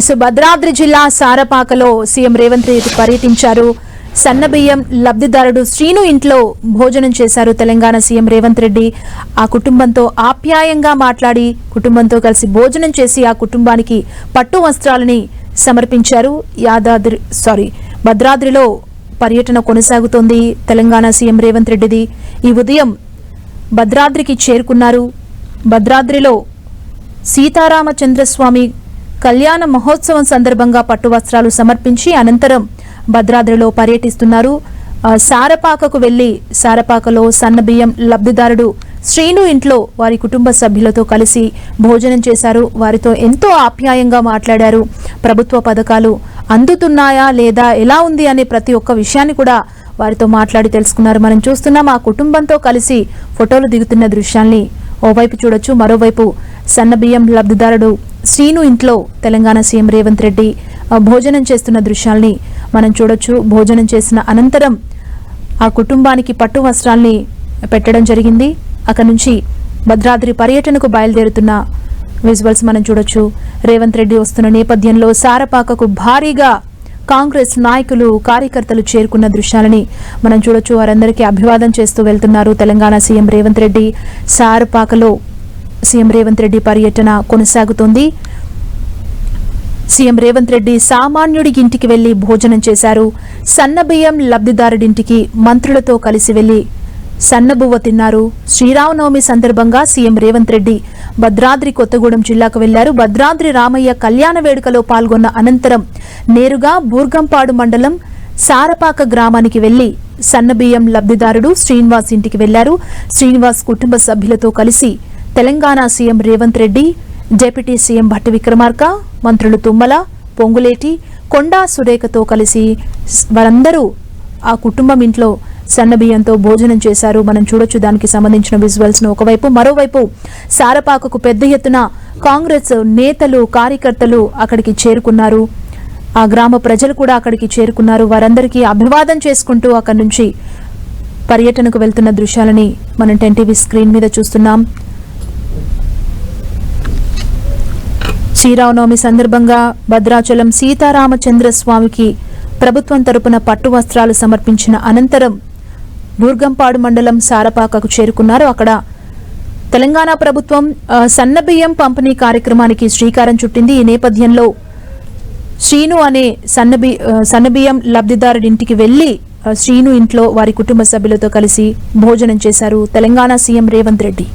ఇసు భద్రాద్రి జిల్లా సారపాకలో సీఎం రేవంత్ రెడ్డి పర్యటించారు. సన్నబియ్యం లబ్ధిదారుడు శ్రీను ఇంట్లో భోజనం చేశారు తెలంగాణ సీఎం రేవంత్ రెడ్డి. ఆ కుటుంబంతో ఆప్యాయంగా మాట్లాడి కుటుంబంతో కలిసి భోజనం చేసి ఆ కుటుంబానికి పట్టు వస్త్రాలని సమర్పించారు. భద్రాద్రిలో పర్యటన కొనసాగుతోంది తెలంగాణ సీఎం రేవంత్ రెడ్డిది. ఈ ఉదయం భద్రాద్రికి చేరుకున్నారు. భద్రాద్రిలో సీతారామచంద్రస్వామి కళ్యాణ మహోత్సవం సందర్భంగా పట్టు వస్త్రాలు సమర్పించి అనంతరం భద్రాద్రిలో పర్యటిస్తున్నారు. సారపాకకు వెళ్లి సారపాకలో సన్నబియ్యం లబ్ధిదారుడు శ్రీను ఇంట్లో వారి కుటుంబ సభ్యులతో కలిసి భోజనం చేశారు. వారితో ఎంతో ఆప్యాయంగా మాట్లాడారు. ప్రభుత్వ పథకాలు అందుతున్నాయా లేదా, ఎలా ఉంది అనే ప్రతి ఒక్క విషయాన్ని కూడా వారితో మాట్లాడి తెలుసుకున్నారు. మనం చూస్తున్నాం ఆ కుటుంబంతో కలిసి ఫోటోలు దిగుతున్న దృశ్యాల్ని ఓవైపు చూడొచ్చు. మరోవైపు సన్నబియ్యం లబ్ధిదారుడు శ్రీను ఇంట్లో తెలంగాణ సీఎం రేవంత్ రెడ్డి భోజనం చేస్తున్న దృశ్యాల్ని మనం చూడొచ్చు. భోజనం చేసిన అనంతరం ఆ కుటుంబానికి పట్టు వస్త్రాల్ని పెట్టడం జరిగింది. అక్కడి నుంచి భద్రాద్రి పర్యటనకు బయలుదేరుతున్న విజువల్స్ మనం చూడొచ్చు. రేవంత్ రెడ్డి వస్తున్న నేపథ్యంలో సారపాకకు భారీగా కాంగ్రెస్ నాయకులు కార్యకర్తలు చేరుకున్న దృశ్యాలని మనం చూడొచ్చు. వారందరికీ అభివాదం చేస్తూ వెళ్తున్నారు తెలంగాణ సీఎం రేవంత్ రెడ్డి. సారపాకలో సీఎం రేవంత్ రెడ్డి పర్యటన కొనసాగుతోంది. సీఎం రేవంత్ రెడ్డి సామాన్యుడి ఇంటికి వెళ్లి భోజనం చేశారు. సన్నబియ్యం లబ్ధిదారుడింటికి మంత్రులతో కలిసి వెళ్లి సన్నబువ్వ తిన్నారు. శ్రీరామనవమి సందర్భంగా సీఎం రేవంత్ రెడ్డి భద్రాద్రి కొత్తగూడెం జిల్లాకు వెళ్లారు. భద్రాద్రి రామయ్య కళ్యాణ వేడుకలో పాల్గొన్న అనంతరం నేరుగా బూర్గంపాడు మండలం సారపాక గ్రామానికి వెళ్లి సన్నబియ్యం లబ్ధిదారుడు శ్రీనివాస్ ఇంటికి వెళ్లారు. శ్రీనివాస్ కుటుంబ సభ్యులతో కలిసి Telangana CM Revanth Reddy, deputy CM Bhatti Vikramarka, మంత్రులు తుమ్మల, పొంగులేటి, కొండా సురేఖతో కలిసి వారందరూ ఆ కుటుంబం ఇంట్లో సన్నబియ్యంతో భోజనం చేశారు. మనం చూడొచ్చు దానికి సంబంధించిన విజువల్స్ ను. ఒకవైపు మరోవైపు సారపాకకు పెద్ద ఎత్తున కాంగ్రెస్ నేతలు కార్యకర్తలు అక్కడికి చేరుకున్నారు. ఆ గ్రామ ప్రజలు కూడా అక్కడికి చేరుకున్నారు. వారందరికీ అభివాదం చేసుకుంటూ అక్కడి నుంచి పర్యటనకు వెళ్తున్న దృశ్యాలని మనం 10 టీవీ స్క్రీన్ మీద చూస్తున్నాం. శ్రీరామనవమి సందర్భంగా భద్రాచలం సీతారామచంద్రస్వామికి ప్రభుత్వం తరపున పట్టు వస్త్రాలు సమర్పించిన అనంతరం బూర్గంపాడు మండలం సారపాకకు చేరుకున్నారు. అక్కడ తెలంగాణ ప్రభుత్వం సన్నబియ్యం పంపిణీ కార్యక్రమానికి శ్రీకారం చుట్టింది. ఈ నేపథ్యంలో శ్రీను అనే సన్నబియ్యం లబ్ధిదారుడింటికి వెళ్లి శ్రీను ఇంట్లో వారి కుటుంబ సభ్యులతో కలిసి భోజనం చేశారు తెలంగాణ సీఎం రేవంత్ రెడ్డి.